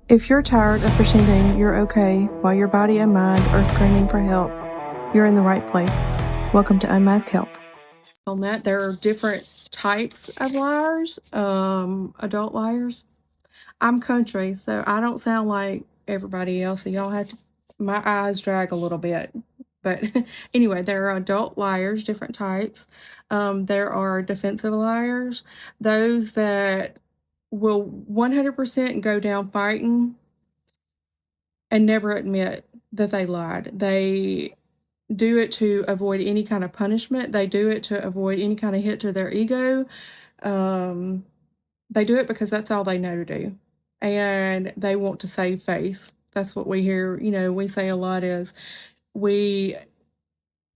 If you're tired of pretending you're okay while your body and mind are screaming for help, you're in the right place. Welcome to Unmasked Health. On that, there are different types of liars, adult liars. I'm country, so I don't sound like everybody else, so y'all have to, my eyes drag a little bit. But anyway, there are adult liars, different types. There are defensive liars, those that will 100% go down fighting and never admit that they lied. They do it to avoid any kind of punishment. They do it to avoid any kind of hit to their ego. Um, they do it because that's all they know to do. And they want to save face. That's what we hear, we say a lot is we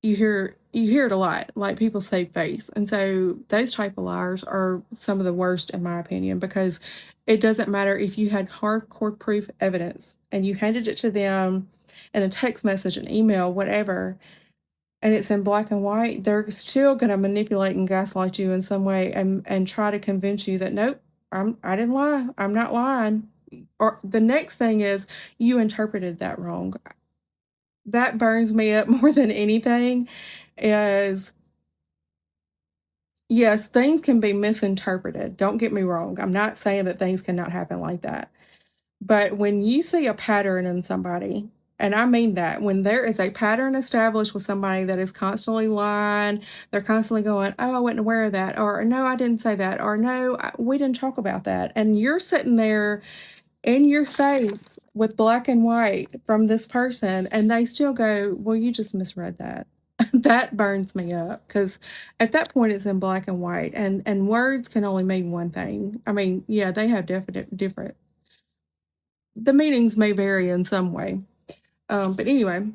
you hear it a lot, like people save face. And so those type of liars are some of the worst in my opinion, because it doesn't matter if you had hardcore proof evidence and you handed it to them in a text message, an email, whatever, and it's in black and white, they're still going to manipulate and gaslight you in some way and try to convince you that, nope, I didn't lie. I'm not lying. Or the next thing is you interpreted that wrong. That burns me up more than anything is, yes, things can be misinterpreted. Don't get me wrong. I'm not saying that things cannot happen like that. But when you see a pattern in somebody, and I mean that, when there is a pattern established with somebody that is constantly lying, they're constantly going, oh, I wasn't aware of that, or no, I didn't say that, or no, we didn't talk about that. And you're sitting there in your face with black and white from this person, and they still go, well, you just misread that. That burns me up, because at that point it's in black and white, and words can only mean one thing. I mean, yeah, they have definite different, the meanings may vary in some way. But anyway,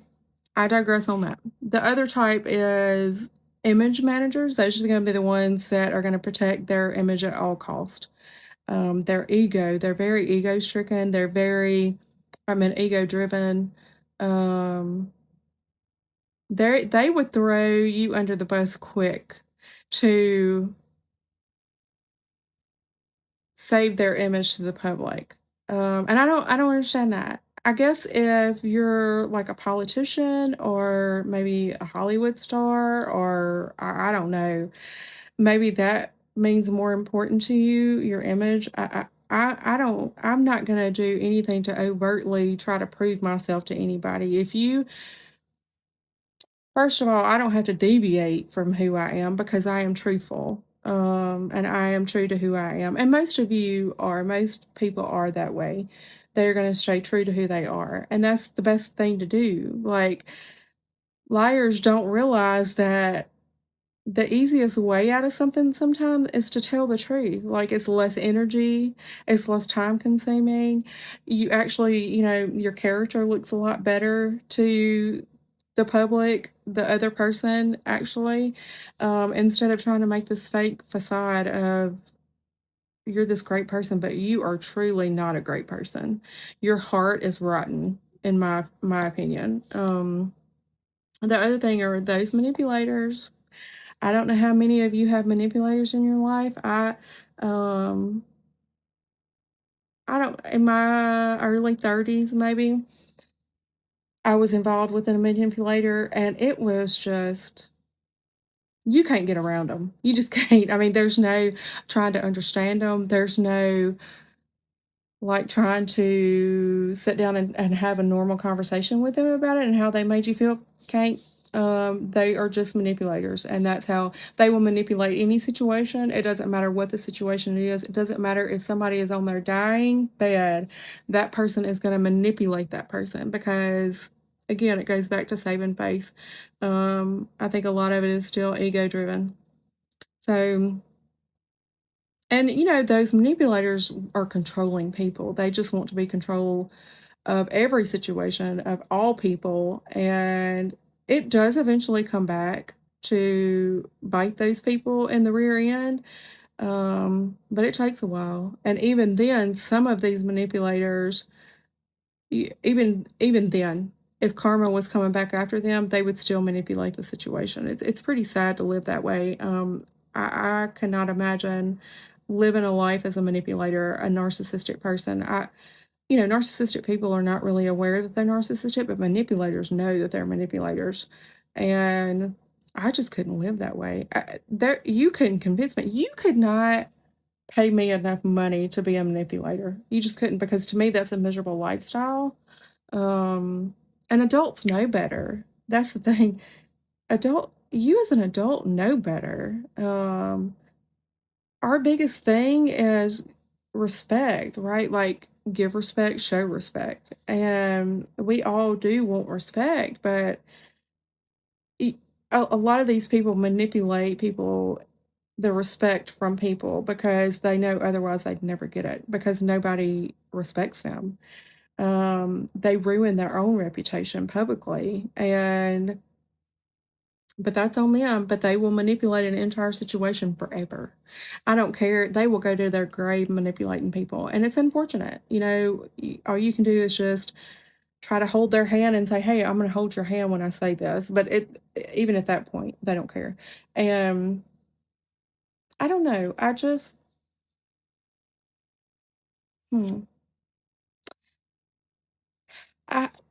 I digress on that. The other type is image managers. Those are going to be the ones that are going to protect their image at all cost. Their ego, they're very ego stricken. They're very, ego driven. They would throw you under the bus quick to save their image to the public. And I don't understand that. I guess if you're like a politician or maybe a Hollywood star, or I don't know, maybe that means more important to you, your image. I don't, I'm not going to do anything to overtly try to prove myself to anybody. First of all, I don't have to deviate from who I am because I am truthful. And I am true to who I am. And most people are that way. They're going to stay true to who they are. And that's the best thing to do. Like, liars don't realize that the easiest way out of something sometimes is to tell the truth. Like, it's less energy, it's less time consuming. You actually, your character looks a lot better to the public, the other person, actually, instead of trying to make this fake facade of you're this great person, but you are truly not a great person. Your heart is rotten, in my opinion. The other thing are those manipulators. I don't know how many of you have manipulators in your life. Um, I don't, in my early 30s, maybe, I was involved with a manipulator, and it was just, you can't get around them. You just can't. I mean, there's no trying to understand them. There's no like trying to sit down and have a normal conversation with them about it and how they made you feel. Can't. They are just manipulators, and that's how they will manipulate any situation. It doesn't matter what the situation is. It doesn't matter if somebody is on their dying bed. That person is going to manipulate that person because, again, it goes back to saving face. I think a lot of it is still ego driven. So, and those manipulators are controlling people. They just want to be control of every situation, of all people, and it does eventually come back to bite those people in the rear end. But it takes a while, and even then, some of these manipulators, even then, if karma was coming back after them, they would still manipulate the situation. It's pretty sad to live that way. I cannot imagine living a life as a manipulator, a narcissistic person. narcissistic people are not really aware that they're narcissistic, but manipulators know that they're manipulators. And I just couldn't live that way. You couldn't convince me. You could not pay me enough money to be a manipulator. You just couldn't, because to me that's a miserable lifestyle. Um, and adults know better. That's the thing. You as an adult know better. Our biggest thing is respect, right? Like, give respect, show respect. And we all do want respect, but e- a lot of these people manipulate people, the respect from people, because they know otherwise they'd never get it, because nobody respects them. They ruin their own reputation publicly, but that's on them. But they will manipulate an entire situation forever. I don't care. They will go to their grave manipulating people. And it's unfortunate. All you can do is just try to hold their hand and say, hey, I'm going to hold your hand when I say this. But even at that point, they don't care. And I don't know. Hmm.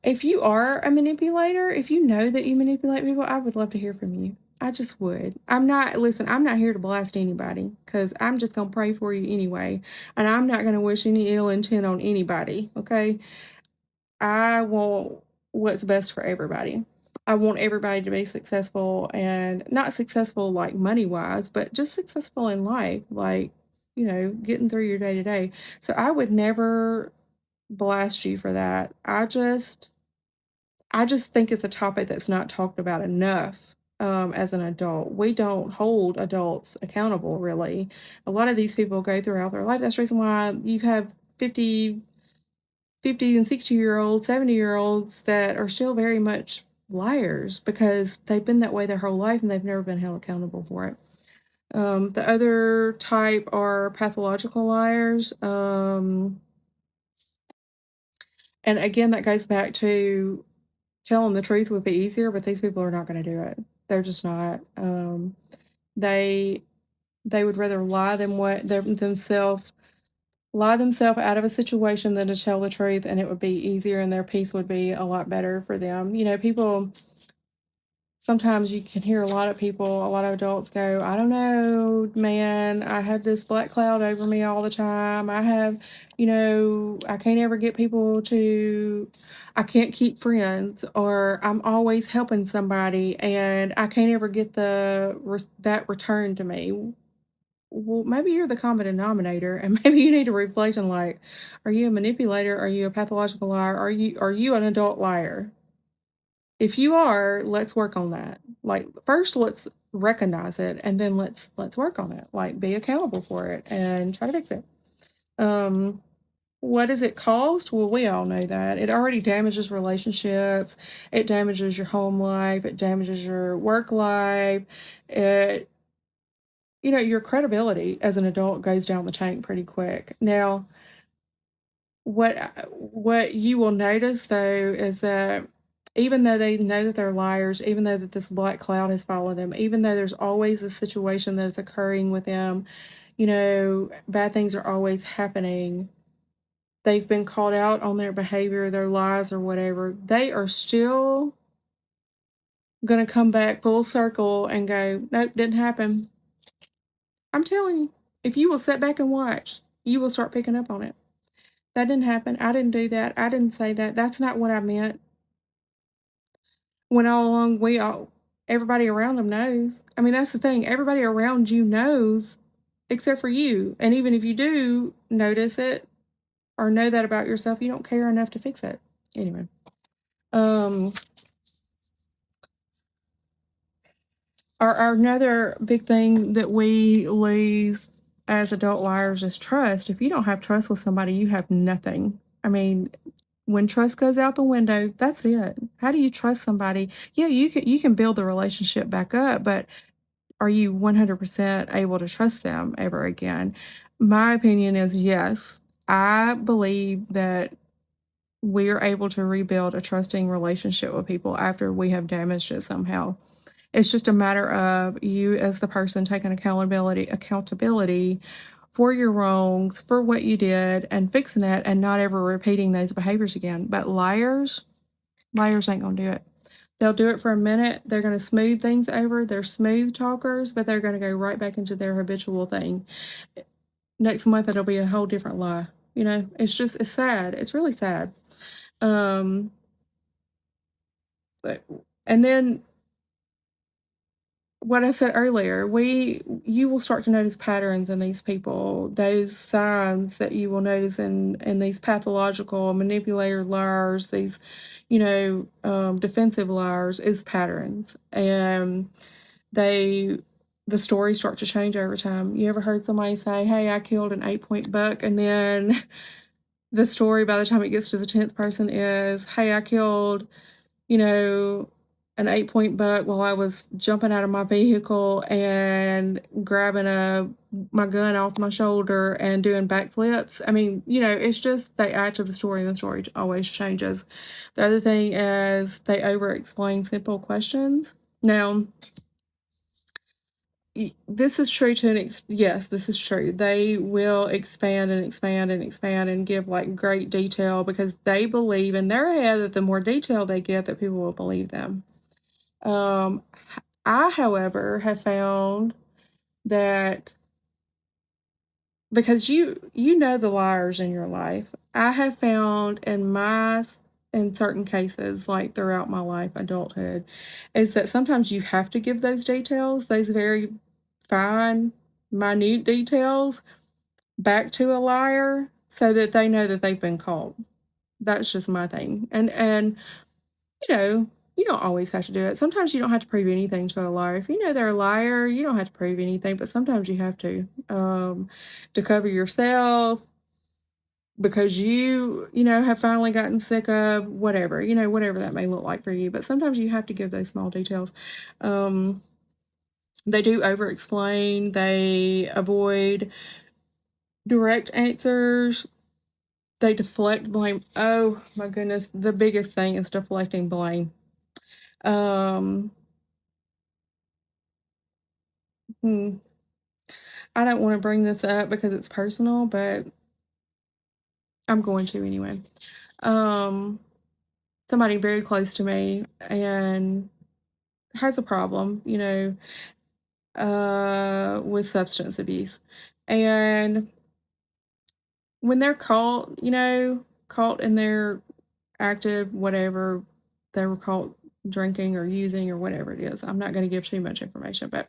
If you are a manipulator, if you know that you manipulate people, I would love to hear from you. I just would. I'm not here to blast anybody, because I'm just going to pray for you anyway. And I'm not going to wish any ill intent on anybody, okay? I want what's best for everybody. I want everybody to be successful, and not successful like money wise, but just successful in life, like, getting through your day to day. So I would never blast you for that. I just think it's a topic that's not talked about enough. As an adult, we don't hold adults accountable, really. A lot of these people go throughout their life. That's the reason why you have 50 and 60-year-olds, 70-year-olds that are still very much liars, because they've been that way their whole life and they've never been held accountable for it. The other type are pathological liars. And again, that goes back to telling the truth would be easier, but these people are not going to do it. They're just not. They they would rather lie themselves out of a situation than to tell the truth, and it would be easier, and their peace would be a lot better for them. People, sometimes you can hear a lot of adults go, I don't know, man, I have this black cloud over me all the time. I can't ever get I can't keep friends, or I'm always helping somebody and I can't ever get that return to me. Well, maybe you're the common denominator, and maybe you need to reflect on, like, are you a manipulator? Are you a pathological liar? Are you an adult liar? If you are, let's work on that. Like, first let's recognize it, and then let's work on it. Like, be accountable for it and try to fix it. Um what is it caused? Well, we all know that. It already damages relationships, it damages your home life, it damages your work life. It Your credibility as an adult goes down the tank pretty quick. Now, what you will notice, though, is that even though they know that they're liars, even though that this black cloud has followed them, even though there's always a situation that is occurring with them, bad things are always happening. They've been called out on their behavior, their lies, or whatever. They are still going to come back full circle and go, nope, didn't happen. I'm telling you, if you will sit back and watch, you will start picking up on it. That didn't happen. I didn't do that. I didn't say that. That's not what I meant. When all along everybody around them knows. I mean, that's the thing. Everybody around you knows, except for you. And even if you do notice it or know that about yourself, you don't care enough to fix it. Anyway, um, our another big thing that we lose as adult liars is trust. If you don't have trust with somebody, you have nothing. I mean, when trust goes out the window, that's it. How do you trust somebody? Yeah, you can build the relationship back up, but are you 100% able to trust them ever again? My opinion is yes. I believe that we are able to rebuild a trusting relationship with people after we have damaged it somehow. It's just a matter of you as the person taking accountability for your wrongs, for what you did, and fixing it and not ever repeating those behaviors again. But liars ain't gonna do it. They'll do it for a minute. They're going to smooth things over. They're smooth talkers, but they're going to go right back into their habitual thing. Next month, it'll be a whole different lie. It's sad. It's really sad. And then what I said earlier, you will start to notice patterns in these people, those signs that you will notice in these pathological manipulator liars, these, defensive liars is patterns. And the stories start to change over time. You ever heard somebody say, hey, I killed an 8-point buck, and then the story by the time it gets to the 10th person is, hey, I killed, an 8-point buck while I was jumping out of my vehicle and grabbing my gun off my shoulder and doing backflips. I mean, it's just they add to the story, and the story always changes. The other thing is they over-explain simple questions. Now, this is true yes, this is true. They will expand and expand and expand and give like great detail because they believe in their head that the more detail they get, that people will believe them. I, however, have found that because you know the liars in your life, I have found in certain cases, like throughout my life, adulthood, is that sometimes you have to give those details, those very fine, minute details, back to a liar so that they know that they've been caught. That's just my thing. And you don't always have to do it. Sometimes you don't have to prove anything to a liar. If you know they're a liar, you don't have to prove anything, but sometimes you have to cover yourself because you have finally gotten sick of whatever, whatever that may look like for you. But sometimes you have to give those small details. They do over explain, they avoid direct answers, they deflect blame. Oh my goodness, the biggest thing is deflecting blame. Um, hmm, I don't want to bring this up because it's personal, but I'm going to anyway. Um, Somebody very close to me and has a problem, with substance abuse. And when they're caught, caught in their active whatever they were caught drinking or using or whatever it is. I'm not going to give too much information, but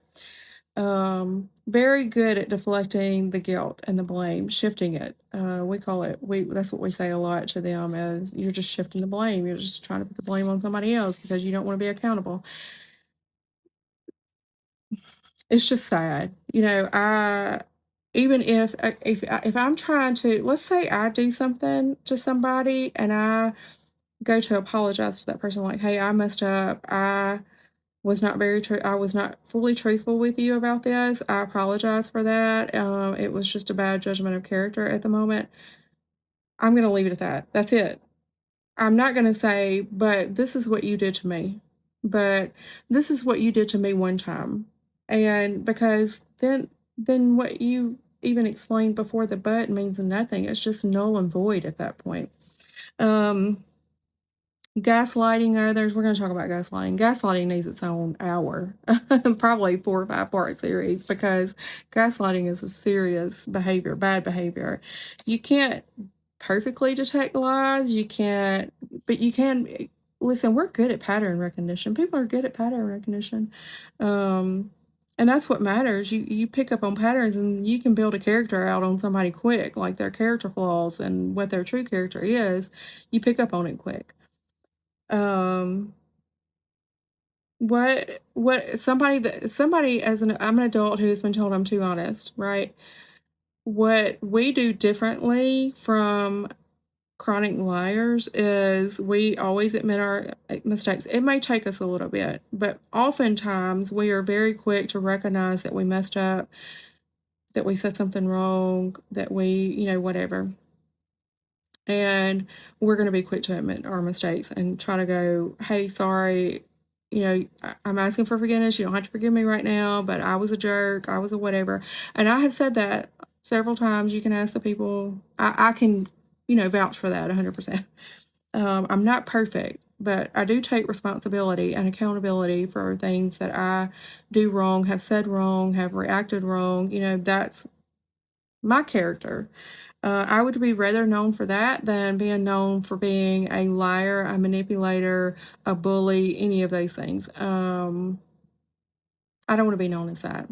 very good at deflecting the guilt and the blame, shifting it. We call it that's what we say a lot to them is you're just shifting the blame. You're just trying to put the blame on somebody else because you don't want to be accountable. It's just sad. I even if I'm trying to, let's say I do something to somebody and I go to apologize to that person like, hey, I messed up. I was not very true. I was not fully truthful with you about this. I apologize for that. It was just a bad judgment of character at the moment. I'm going to leave it at that. That's it. I'm not going to say, but this is what you did to me. But this is what you did to me one time. And because then what you even explained before the but means nothing. It's just null and void at that point. Gaslighting others. We're going to talk about gaslighting. Gaslighting needs its own hour, probably 4 or 5-part series, because gaslighting is a serious behavior, bad behavior. You can't perfectly detect lies. You can't, but you can. Listen, we're good at pattern recognition. People are good at pattern recognition. And that's what matters. You pick up on patterns and you can build a character out on somebody quick, like their character flaws and what their true character is. You pick up on it quick. Um, what somebody as I'm an adult who has been told I'm too honest, right? What we do differently from chronic liars is we always admit our mistakes. It may take us a little bit, but oftentimes we are very quick to recognize that we messed up, that we said something wrong, that we, whatever. And we're going to be quick to admit our mistakes and try to go, hey, sorry, I'm asking for forgiveness. You don't have to forgive me right now, but I was a jerk. I was a whatever. And I have said that several times. You can ask the people. I can, vouch for that 100%. I'm not perfect, but I do take responsibility and accountability for things that I do wrong, have said wrong, have reacted wrong. That's my character. I would be rather known for that than being known for being a liar, a manipulator, a bully, any of those things. I don't want to be known as that.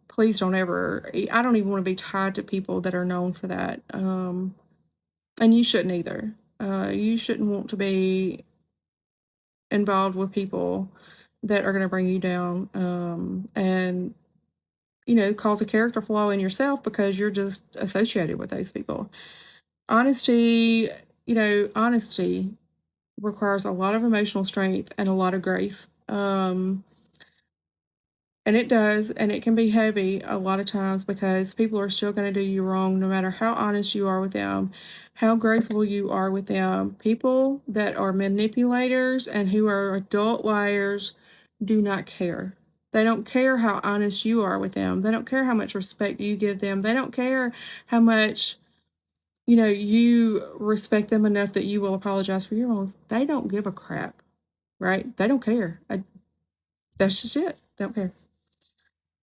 Please don't ever, I don't even want to be tied to people that are known for that. And you shouldn't either. You shouldn't want to be involved with people that are going to bring you down, and cause a character flaw in yourself because you're just associated with those people. Honesty requires a lot of emotional strength and a lot of grace. And it does, and it can be heavy a lot of times because people are still going to do you wrong no matter how honest you are with them, how graceful you are with them. People that are manipulators and who are adult liars do not care. They don't care how honest you are with them. They don't care how much respect you give them. They don't care how much, you respect them enough that you will apologize for your wrongs. They don't give a crap, right? They don't care. That's just it. Don't care.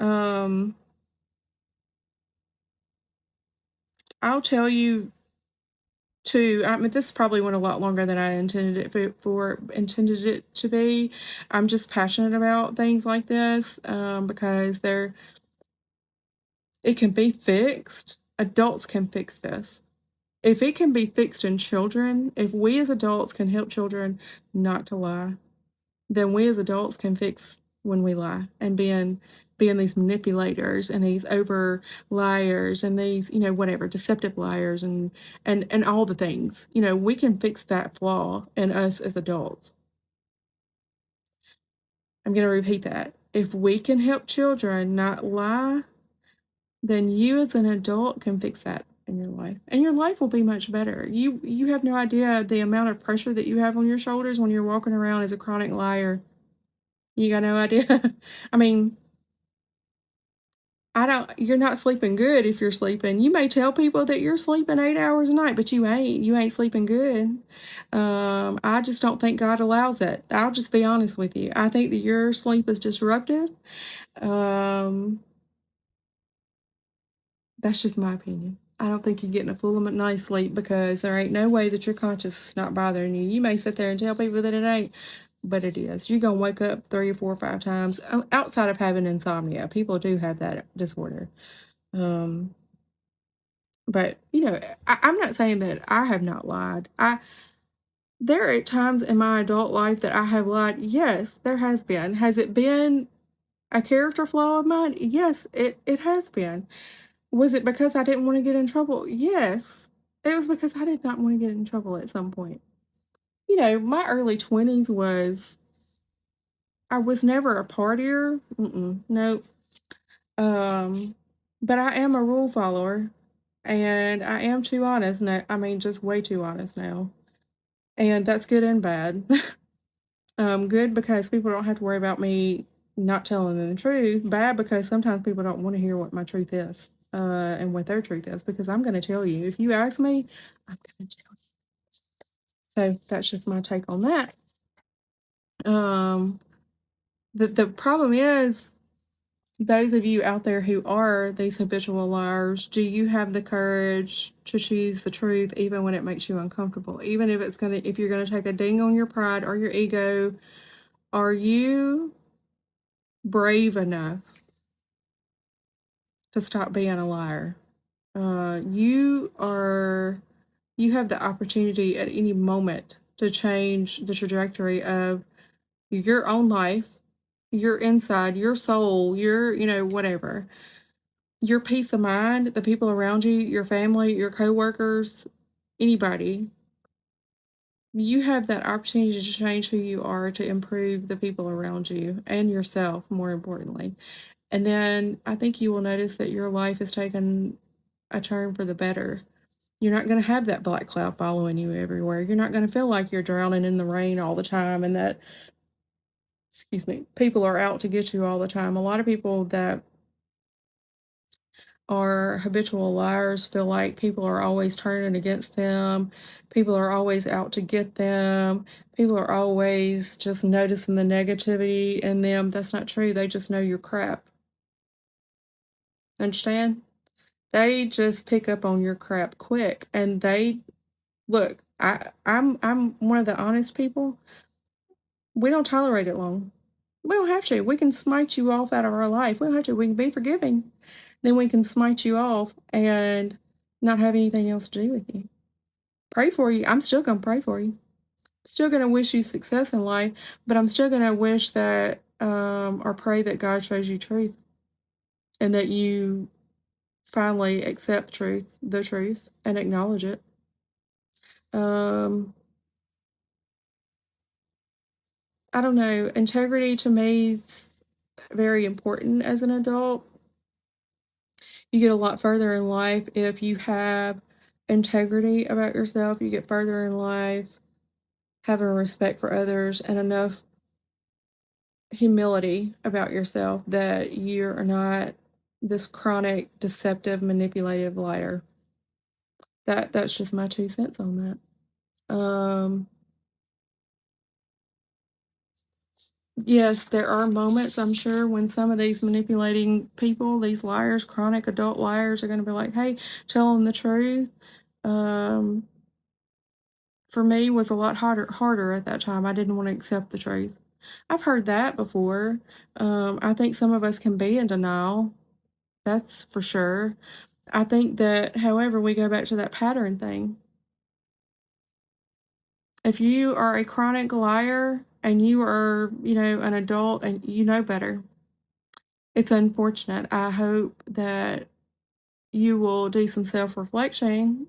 Um, I'll tell you too. I mean, this probably went a lot longer than I intended it to be. I'm just passionate about things like this, because it can be fixed. Adults can fix this. If it can be fixed in children, if we as adults can help children not to lie, then we as adults can fix when we lie and being these manipulators and these over liars and these, whatever, deceptive liars and all the things. We can fix that flaw in us as adults. I'm going to repeat that. If we can help children not lie, then you as an adult can fix that in your life. And your life will be much better. You have no idea the amount of pressure that you have on your shoulders when you're walking around as a chronic liar. You got no idea. I mean, you're not sleeping good if you're sleeping. You may tell people that you're sleeping 8 hours a night, but you ain't. You ain't sleeping good. I just don't think God allows it. I'll just be honest with you. I think that your sleep is disrupted. Um, that's just my opinion. I don't think you're getting a full night's sleep because there ain't no way that your conscience is not bothering you. You may sit there and tell people that it ain't, but it is. You're going to wake up 3 or 4 or 5 times outside of having insomnia. People do have that disorder. Um, but I'm not saying that I have not lied. There are times in my adult life that I have lied. Yes, there has been. Has it been a character flaw of mine? Yes, it has been. Was it because I didn't want to get in trouble? Yes. It was because I did not want to get in trouble at some point. My early 20s I was never a partier. No. Um, but I am a rule follower and I am too honest now. I mean, just way too honest now. And that's good and bad. Good because people don't have to worry about me not telling them the truth. Bad because sometimes people don't want to hear what my truth is, and what their truth is, because I'm going to tell you. If you ask me, I'm going to tell you. So that's just my take on that. Um, the problem is, those of you out there who are these habitual liars, do you have the courage to choose the truth even when it makes you uncomfortable? Even if you're gonna take a ding on your pride or your ego, are you brave enough to stop being a liar? You have the opportunity at any moment to change the trajectory of your own life, your inside, your soul, your, whatever. Your peace of mind, the people around you, your family, your coworkers, anybody. You have that opportunity to change who you are, to improve the people around you and yourself, more importantly. And then I think you will notice that your life has taken a turn for the better. You're not going to have that black cloud following you everywhere. You're not going to feel like you're drowning in the rain all the time and that, excuse me, people are out to get you all the time. A lot of people that are habitual liars feel like people are always turning against them, people are always out to get them, people are always just noticing the negativity in them. That's not true. They just know your crap. Understand? They just pick up on your crap quick, and they look, I'm one of the honest people. We don't tolerate it long. We don't have to. We can smite you off out of our life. We don't have to. We can be forgiving. Then we can smite you off and not have anything else to do with you. Pray for you. I'm still gonna pray for you. Still gonna wish you success in life, but I'm still gonna wish that or pray that God shows you truth and that you finally accept the truth, and acknowledge it. Um, I don't know. Integrity to me is very important as an adult. You get a lot further in life if you have integrity about yourself. You get further in life having respect for others and enough humility about yourself that you're not this chronic, deceptive, manipulative liar. That's just my 2 cents on that. Yes, there are moments, I'm sure, when some of these manipulating people, these liars, chronic adult liars, are going to be like, hey, tell them the truth. Um, for me, was a lot harder at that time. I didn't want to accept the truth. I've heard that before. I think some of us can be in denial. That's for sure. I think that, however, we go back to that pattern thing. If you are a chronic liar and you are, an adult and you know better, it's unfortunate. I hope that you will do some self reflection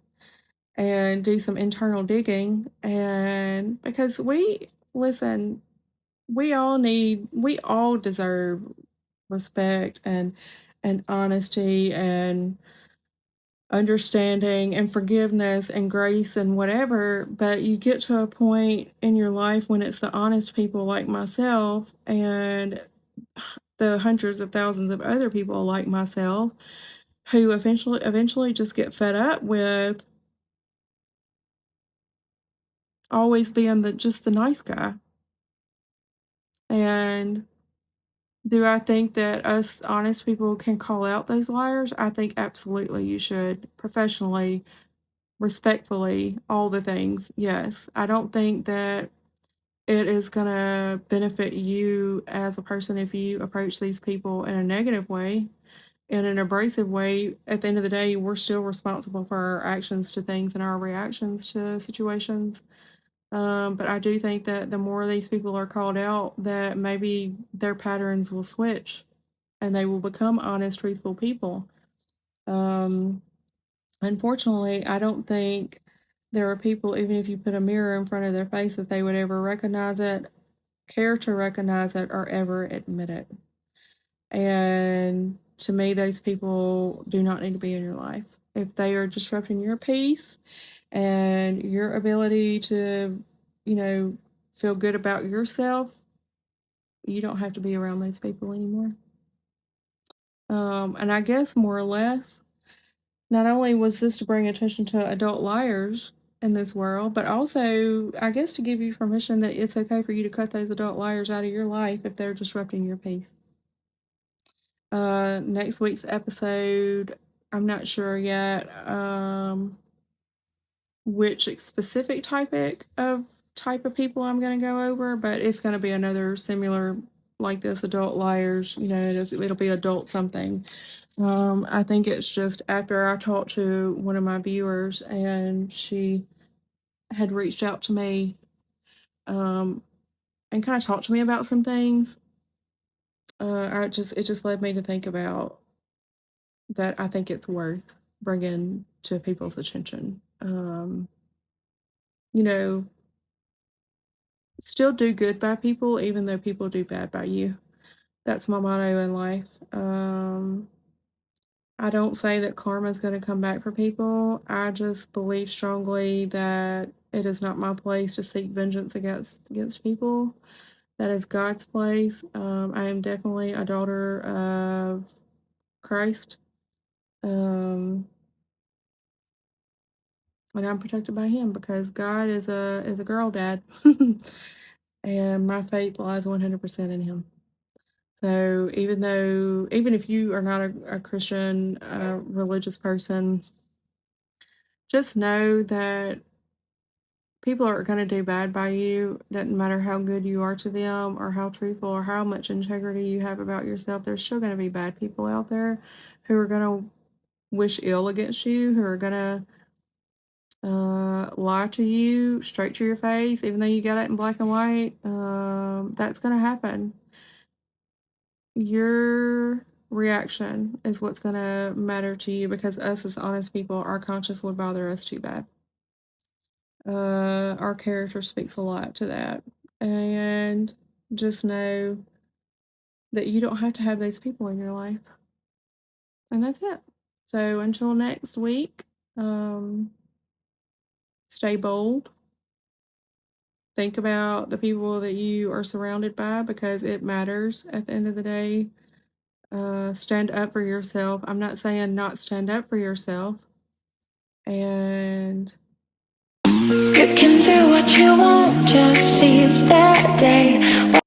and do some internal digging. And because listen, we all deserve respect and honesty and understanding and forgiveness and grace and whatever, but you get to a point in your life when it's the honest people like myself and the hundreds of thousands of other people like myself who eventually just get fed up with always being the nice guy. And do I think that us honest people can call out those liars? I think absolutely you should, professionally, respectfully, all the things. Yes. I don't think that it is going to benefit you as a person if you approach these people in a negative way, in an abrasive way. At the end of the day, we're still responsible for our actions to things and our reactions to situations. But I do think that the more these people are called out, that maybe their patterns will switch and they will become honest, truthful people. Um, Unfortunately, I don't think there are people, even if you put a mirror in front of their face, that they would ever recognize it, care to recognize it, or ever admit it. And to me, those people do not need to be in your life. If they are disrupting your peace and your ability to, you know, feel good about yourself, you don't have to be around those people anymore. And I guess more or less, not only was this to bring attention to adult liars in this world, but also, I guess, to give you permission that it's okay for you to cut those adult liars out of your life if they're disrupting your peace. Next week's episode, I'm not sure yet which specific type of people I'm going to go over, but it's going to be another similar like this adult liars. It'll be adult something. I think it's just after I talked to one of my viewers and she had reached out to me um, and kind of talked to me about some things. It just led me to think about that. I think it's worth bringing to people's attention. You know, Still do good by people, even though people do bad by you. That's my motto in life. I don't say that karma is going to come back for people. I just believe strongly that it is not my place to seek vengeance against people. That is God's place. I am definitely a daughter of Christ, And I'm protected by him because God is a girl dad. And my faith lies 100% in him. So even if you are not a Christian, religious person, just know that people are going to do bad by you. Doesn't matter how good you are to them or how truthful or how much integrity you have about yourself. There's still going to be bad people out there who are going to wish ill against you, who are going to lie to you straight to your face, even though you got it in black and white. That's going to happen. Your reaction is what's going to matter to you because us as honest people, our conscience would bother us too bad. Our character speaks a lot to that. And just know that you don't have to have those people in your life. And that's it. So until next week, stay bold. Think about the people that you are surrounded by because it matters at the end of the day. Stand up for yourself. I'm not saying not stand up for yourself. And you can do what you want, just seize that day.